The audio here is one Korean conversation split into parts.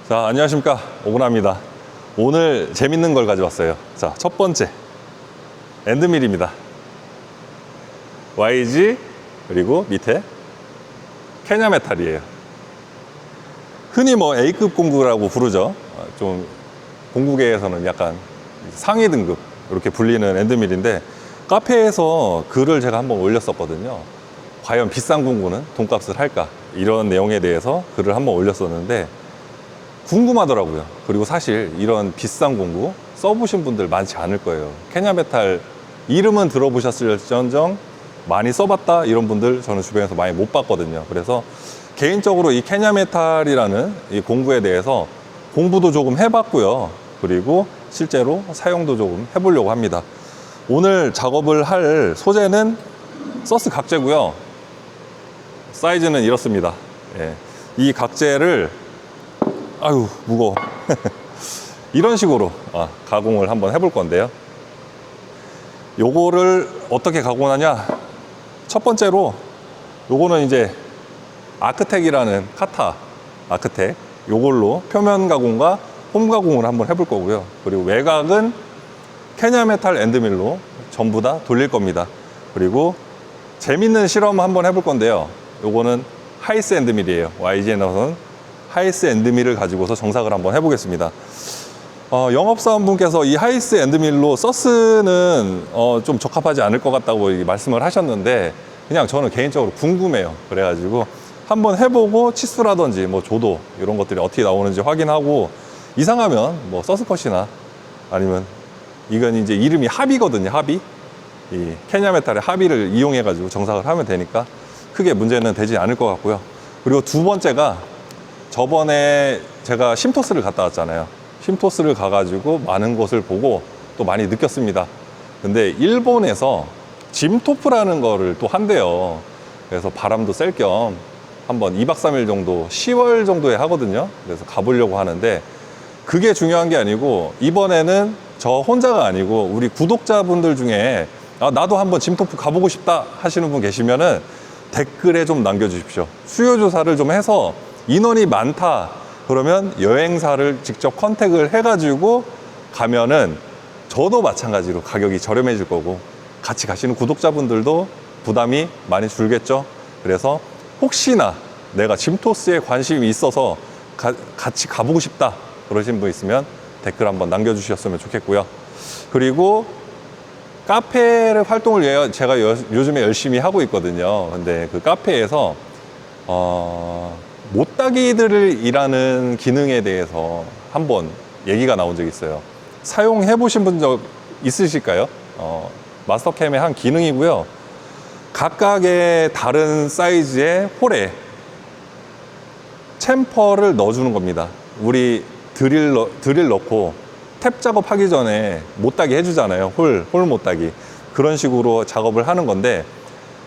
자, 안녕하십니까, 오근화입니다. 오늘 재밌는 걸 가져왔어요. 자, 첫 번째 엔드밀입니다. YG 그리고 밑에 케냐메탈이에요. 흔히 뭐 A급 공구라고 부르죠. 좀 공구계에서는 약간 상위 등급 이렇게 불리는 엔드밀인데, 카페에서 글을 제가 한번 올렸었거든요. 과연 비싼 공구는 돈값을 할까, 이런 내용에 대해서 글을 한번 올렸었는데 궁금하더라고요. 그리고 사실 이런 비싼 공구 써보신 분들 많지 않을 거예요. 케냐메탈 이름은 들어보셨을지언정 많이 써봤다 이런 분들 저는 주변에서 많이 못 봤거든요. 그래서 개인적으로 이 케냐메탈이라는 이 공구에 대해서 공부도 조금 해봤고요. 그리고 실제로 사용도 조금 해보려고 합니다. 오늘 작업을 할 소재는 서스 각재고요. 사이즈는 이렇습니다. 예. 이 각재를 아유 무거워 이런 식으로 가공을 한번 해볼 건데요. 요거를 어떻게 가공하냐, 첫 번째로 요거는 이제 아크텍이라는 카타 아크텍, 요걸로 표면 가공과 홈 가공을 한번 해볼 거고요. 그리고 외곽은 케냐메탈 엔드밀로 전부 다 돌릴 겁니다. 그리고 재밌는 실험 한번 해볼 건데요. 요거는 하이스 엔드밀이에요. YG에 나선 하이스 엔드밀을 가지고서 정삭을 한번 해보겠습니다. 영업사원분께서 이 하이스 엔드밀로 서스는 좀 적합하지 않을 것 같다고 말씀을 하셨는데, 그냥 저는 개인적으로 궁금해요. 그래가지고 한번 해보고 치수라든지 뭐 조도 이런 것들이 어떻게 나오는지 확인하고, 이상하면 뭐 서스컷이나 아니면 이건 이제 이름이 합이거든요. 합이, 이 케냐메탈의 합의를 이용해 가지고 정삭을 하면 되니까 크게 문제는 되지 않을 것 같고요. 그리고 두 번째가, 저번에 제가 쉼토스를 갔다 왔잖아요. 쉼토스를 가가지고 많은 곳을 보고 또 많이 느꼈습니다. 근데 일본에서 짐토프라는 거를 또 한대요. 그래서 바람도 쐴 겸 한번 2박 3일 정도 10월 정도에 하거든요. 그래서 가보려고 하는데, 그게 중요한 게 아니고 이번에는 저 혼자가 아니고 우리 구독자분들 중에 나도 한번 짐토프 가보고 싶다 하시는 분 계시면은 댓글에 좀 남겨주십시오. 수요조사를 좀 해서 인원이 많다 그러면 여행사를 직접 컨택을 해가지고 가면은 저도 마찬가지로 가격이 저렴해질 거고, 같이 가시는 구독자분들도 부담이 많이 줄겠죠. 그래서 혹시나 내가 짐토스에 관심이 있어서 같이 가보고 싶다 그러신 분 있으면 댓글 한번 남겨주셨으면 좋겠고요. 그리고 카페를 활동을 위해 제가 요즘에 열심히 하고 있거든요. 근데 그 카페에서 못따기들이라는 기능에 대해서 한번 얘기가 나온 적이 있어요. 사용해 보신 분 적 있으실까요? 마스터캠의 한 기능이고요. 각각의 다른 사이즈의 홀에 챔퍼를 넣어주는 겁니다. 우리 드릴 넣고 탭 작업하기 전에 못따기 해주잖아요. 홀 못따기. 그런 식으로 작업을 하는 건데,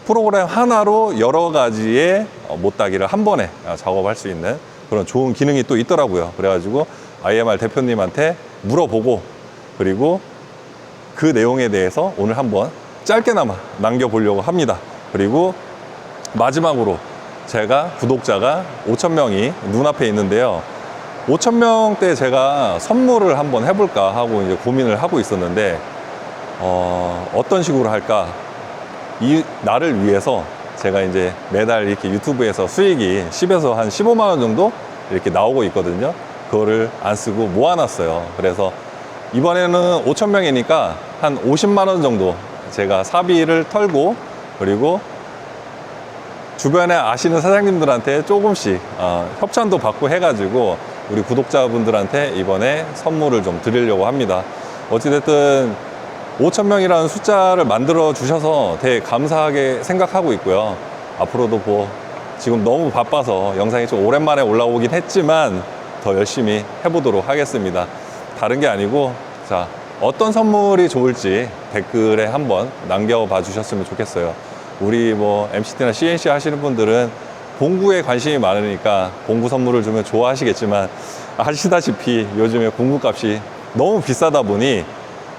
프로그램 하나로 여러 가지의 못따기를 한 번에 작업할 수 있는 그런 좋은 기능이 또 있더라고요. 그래가지고 IMR 대표님한테 물어보고, 그리고 그 내용에 대해서 오늘 한번 짧게나마 남겨보려고 합니다. 그리고 마지막으로 제가 구독자가 5,000명이 눈앞에 있는데요. 5,000명 때 제가 선물을 한번 해볼까 하고 이제 고민을 하고 있었는데, 어떤 식으로 할까? 나를 위해서 제가 이제 매달 이렇게 유튜브에서 수익이 10에서 한 15만 원 정도 이렇게 나오고 있거든요. 그거를 안 쓰고 모아놨어요. 그래서 이번에는 5,000명이니까 한 50만 원 정도 제가 사비를 털고, 그리고 주변에 아시는 사장님들한테 조금씩 협찬도 받고 해가지고 우리 구독자분들한테 이번에 선물을 좀 드리려고 합니다. 어찌됐든 5,000명이라는 숫자를 만들어 주셔서 되게 감사하게 생각하고 있고요. 앞으로도 지금 너무 바빠서 영상이 좀 오랜만에 올라오긴 했지만 더 열심히 해보도록 하겠습니다. 다른 게 아니고, 자, 어떤 선물이 좋을지 댓글에 한번 남겨봐 주셨으면 좋겠어요. 우리 뭐 MCT나 CNC 하시는 분들은 공구에 관심이 많으니까 공구 선물을 주면 좋아하시겠지만 아시다시피 요즘에 공구 값이 너무 비싸다 보니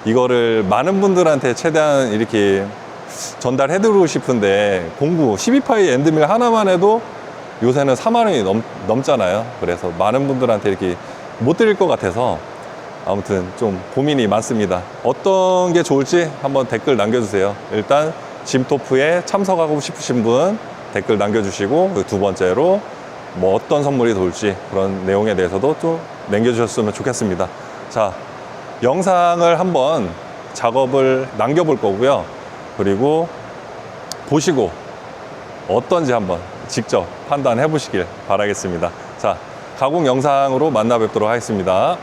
이거를 많은 분들한테 최대한 이렇게 전달해드리고 싶은데 공구 12파이 엔드밀 하나만 해도 요새는 4만 원이 넘잖아요. 그래서 많은 분들한테 이렇게 못 드릴 것 같아서 아무튼 좀 고민이 많습니다. 어떤 게 좋을지 한번 댓글 남겨주세요. 일단 짐토프에 참석하고 싶으신 분 댓글 남겨주시고, 그 두 번째로 뭐 어떤 선물이 좋을지 그런 내용에 대해서도 좀 남겨주셨으면 좋겠습니다. 자, 영상을 한번 작업을 남겨볼 거고요. 그리고 보시고 어떤지 한번 직접 판단해 보시길 바라겠습니다. 자, 가공 영상으로 만나 뵙도록 하겠습니다.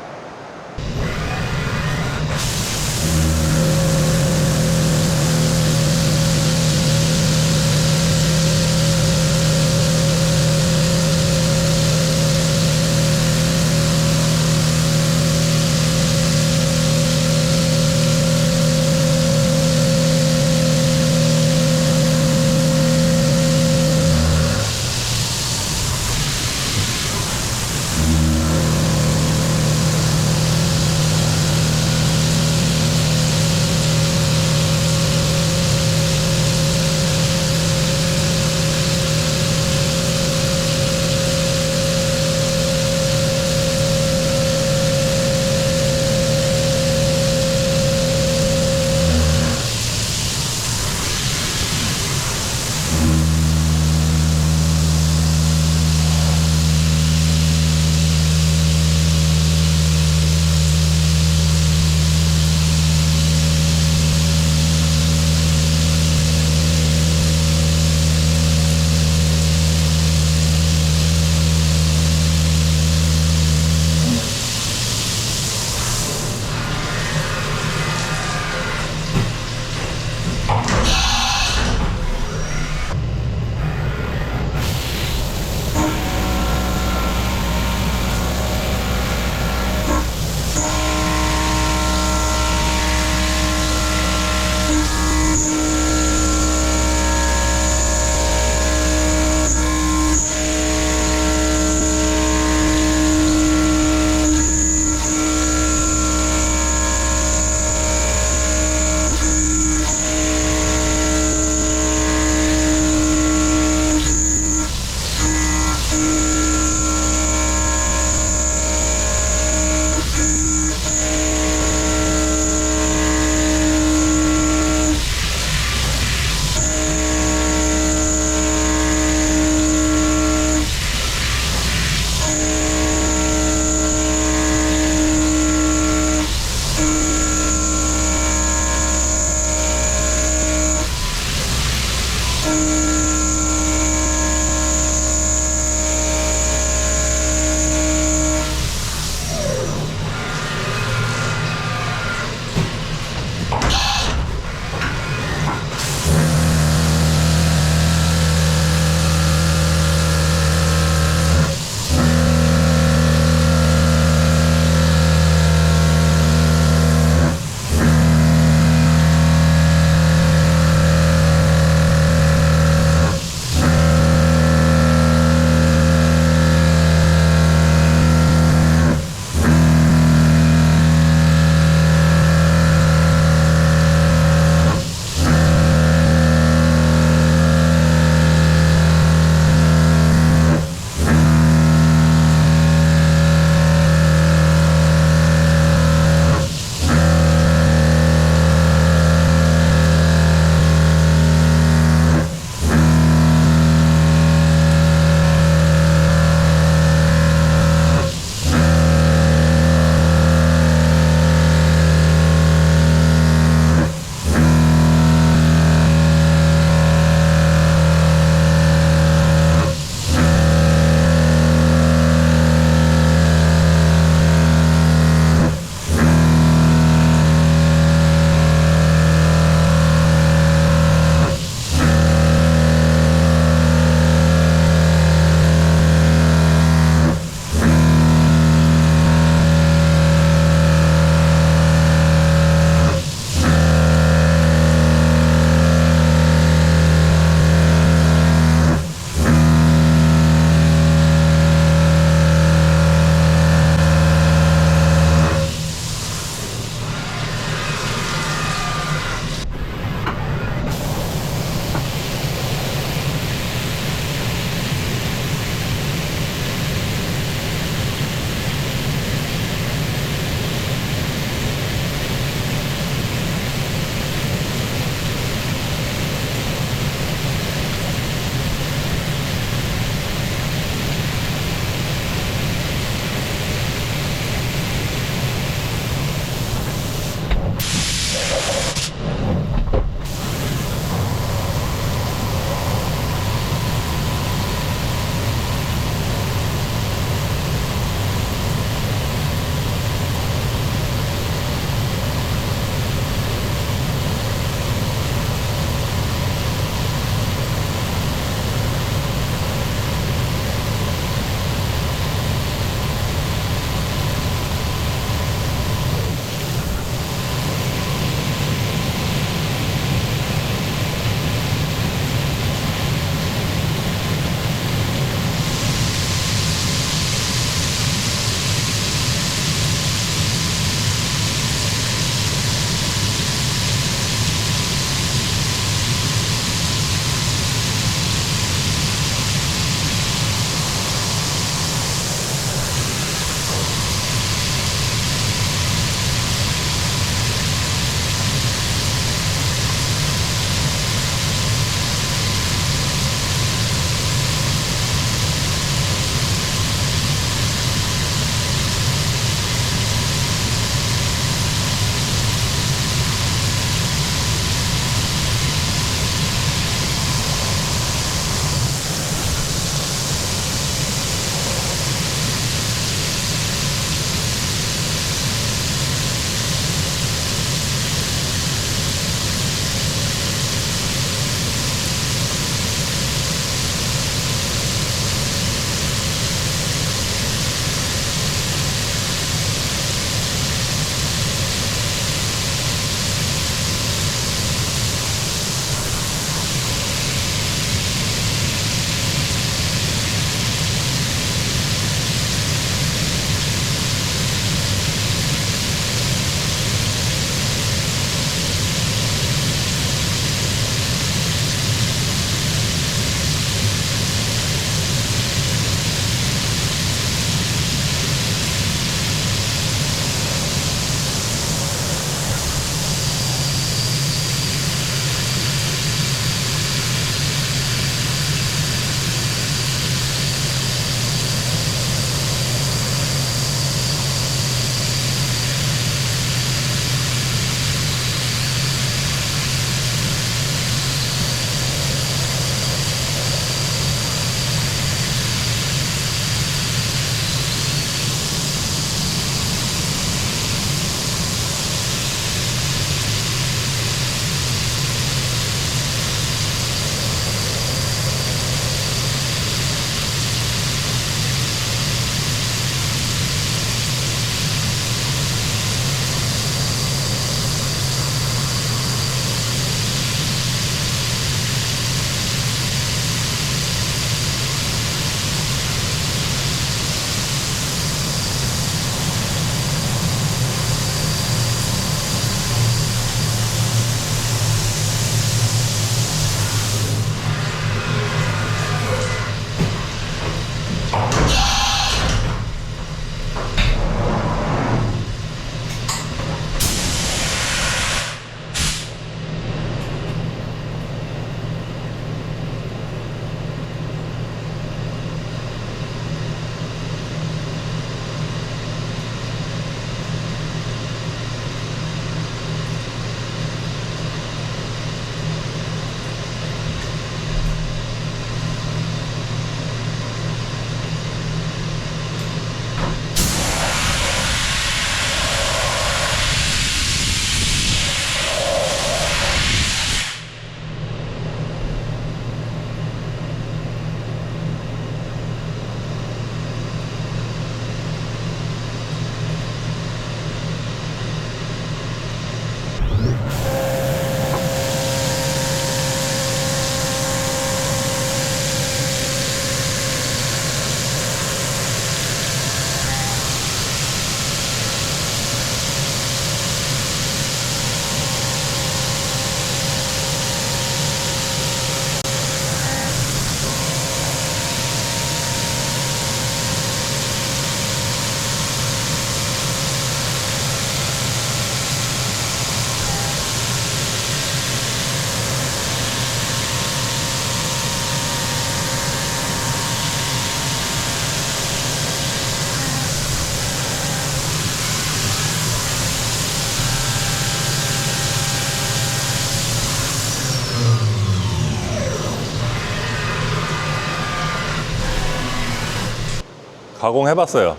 가공해봤어요.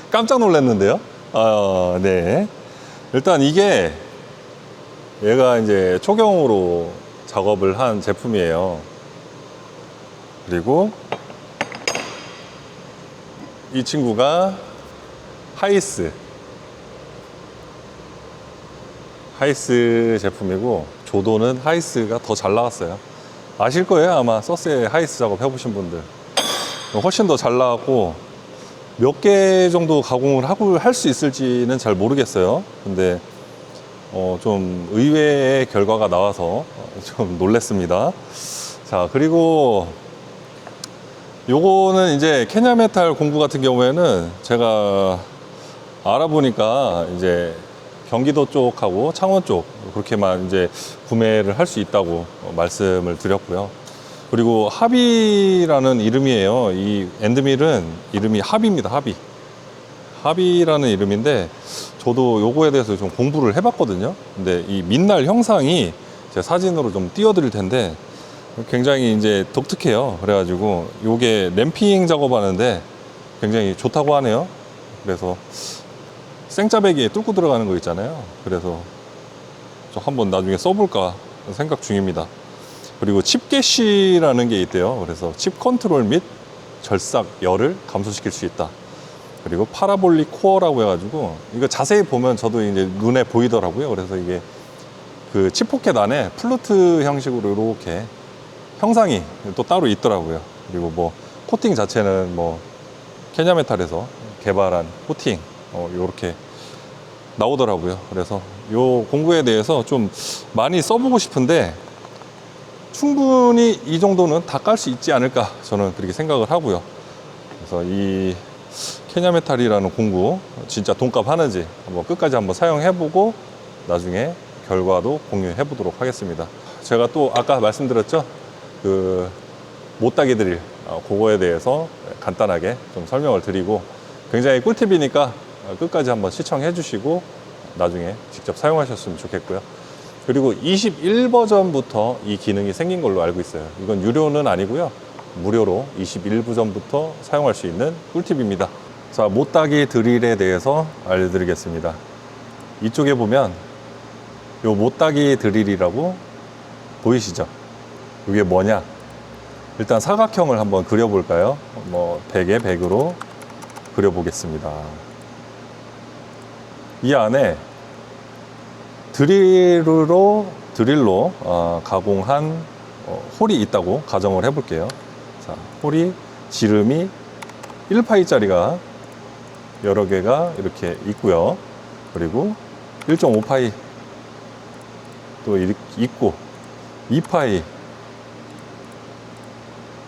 깜짝 놀랐는데요. 네. 일단 이게 얘가 이제 초경으로 작업을 한 제품이에요. 그리고 이 친구가 하이스 제품이고, 조도는 하이스가 더 잘 나왔어요. 아실 거예요, 아마 서스에 하이스 작업 해보신 분들. 훨씬 더 잘 나왔고, 몇 개 정도 가공을 하고 할 수 있을지는 잘 모르겠어요. 근데 좀 의외의 결과가 나와서 좀 놀랬습니다. 자, 그리고 요거는 이제 케냐메탈 공구 같은 경우에는 제가 알아보니까 이제 경기도 쪽하고 창원 쪽 그렇게만 이제 구매를 할 수 있다고 말씀을 드렸고요. 그리고 합이라는 이름이에요. 이 엔드밀은 이름이 합입니다. 합이라는 이름인데, 저도 요거에 대해서 좀 공부를 해봤거든요. 근데 이 민날 형상이 제 사진으로 좀 띄워드릴 텐데 굉장히 이제 독특해요. 그래가지고 요게 램핑 작업하는데 굉장히 좋다고 하네요. 그래서 생짜배기에 뚫고 들어가는 거 있잖아요. 그래서 좀 한번 나중에 써볼까 생각 중입니다. 그리고 칩 개시라는 게 있대요. 그래서 칩 컨트롤 및 절삭 열을 감소시킬 수 있다. 그리고 파라볼릭 코어라고 해가지고, 이거 자세히 보면 저도 이제 눈에 보이더라고요. 그래서 이게 그 칩 포켓 안에 플루트 형식으로 이렇게 형상이 또 따로 있더라고요. 그리고 뭐 코팅 자체는 뭐 케냐메탈에서 개발한 코팅 요렇게 나오더라고요. 그래서 요 공구에 대해서 좀 많이 써보고 싶은데, 충분히 이 정도는 다 깔 수 있지 않을까, 저는 그렇게 생각을 하고요. 그래서 이 케냐메탈이라는 공구 진짜 돈값 하는지 한번 끝까지 한번 사용해보고 나중에 결과도 공유해 보도록 하겠습니다. 제가 또 아까 말씀드렸죠, 그 못따기 드릴, 그거에 대해서 간단하게 좀 설명을 드리고, 굉장히 꿀팁이니까 끝까지 한번 시청해 주시고 나중에 직접 사용하셨으면 좋겠고요. 그리고 21버전부터 이 기능이 생긴 걸로 알고 있어요. 이건 유료는 아니고요, 무료로 21버전부터 사용할 수 있는 꿀팁입니다. 자, 못따기 드릴에 대해서 알려드리겠습니다. 이쪽에 보면 요 못따기 드릴이라고 보이시죠? 이게 뭐냐? 일단 사각형을 한번 그려볼까요? 뭐 100에 100으로 그려보겠습니다. 이 안에 드릴로 가공한 홀이 있다고 가정을 해볼게요. 자, 홀이 지름이 1파이짜리가 여러 개가 이렇게 있고요. 그리고 1.5파이 또 있고, 2파이,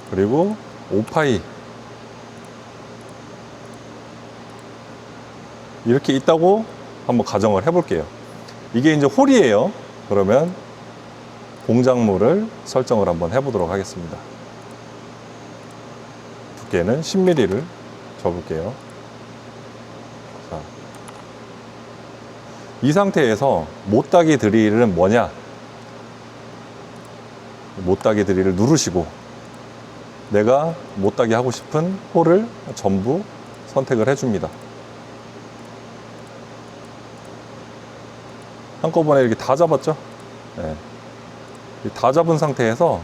그리고 5파이 이렇게 있다고 한번 가정을 해볼게요. 이게 이제 홀이에요. 그러면 공작물을 설정을 한번 해보도록 하겠습니다. 두께는 10mm를 줘볼게요. 자, 이 상태에서 못따기 드릴은 뭐냐? 못따기 드릴을 누르시고 내가 못따기 하고 싶은 홀을 전부 선택을 해줍니다. 한꺼번에 이렇게 다 잡았죠? 네. 다 잡은 상태에서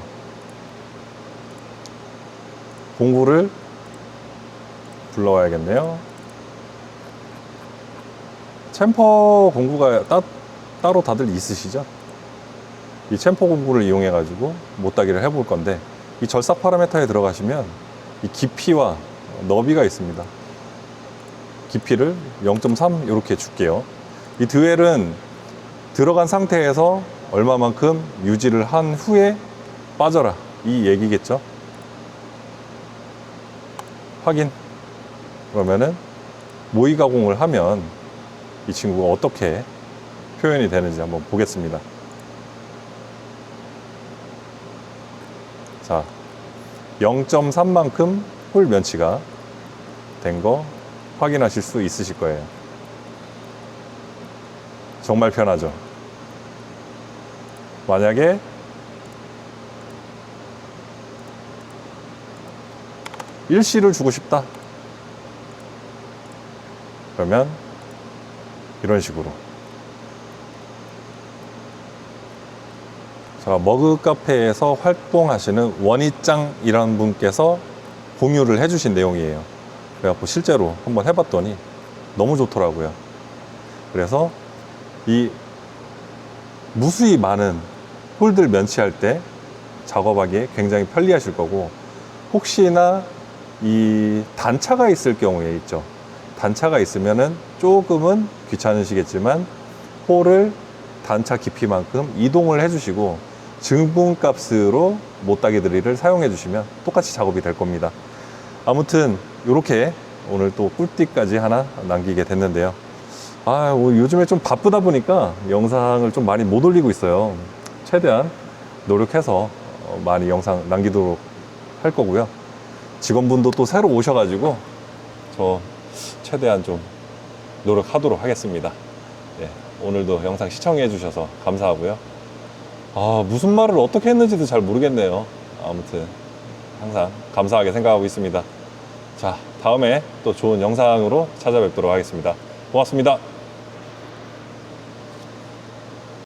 공구를 불러와야겠네요. 챔퍼 공구가 따로 다들 있으시죠? 이 챔퍼 공구를 이용해 가지고 못따기를 해볼 건데, 이 절삭 파라메터에 들어가시면 이 깊이와 너비가 있습니다. 깊이를 0.3 이렇게 줄게요. 이 드웰은 들어간 상태에서 얼마만큼 유지를 한 후에 빠져라, 이 얘기겠죠. 확인. 그러면은 모의 가공을 하면 이 친구가 어떻게 표현이 되는지 한번 보겠습니다. 자, 0.3만큼 홀 면치가 된 거 확인하실 수 있으실 거예요. 정말 편하죠. 만약에 일시를 주고 싶다. 그러면 이런 식으로 제가 머그 카페에서 활동하시는 원희짱이라는 분께서 공유를 해주신 내용이에요. 그래갖고 실제로 한번 해봤더니 너무 좋더라고요. 그래서 이 무수히 많은 홀들 면치할 때 작업하기에 굉장히 편리하실 거고, 혹시나 이 단차가 있을 경우에 있죠. 단차가 있으면은 조금은 귀찮으시겠지만 홀을 단차 깊이만큼 이동을 해주시고 증분값으로 못따기 드릴을 사용해 주시면 똑같이 작업이 될 겁니다. 아무튼 이렇게 오늘 또 꿀팁까지 하나 남기게 됐는데요. 요즘에 좀 바쁘다 보니까 영상을 좀 많이 못 올리고 있어요. 최대한 노력해서 많이 영상 남기도록 할 거고요. 직원분도 또 새로 오셔가지고 저 최대한 좀 노력하도록 하겠습니다. 네, 오늘도 영상 시청해 주셔서 감사하고요. 무슨 말을 어떻게 했는지도 잘 모르겠네요. 아무튼 항상 감사하게 생각하고 있습니다. 자, 다음에 또 좋은 영상으로 찾아뵙도록 하겠습니다. 고맙습니다.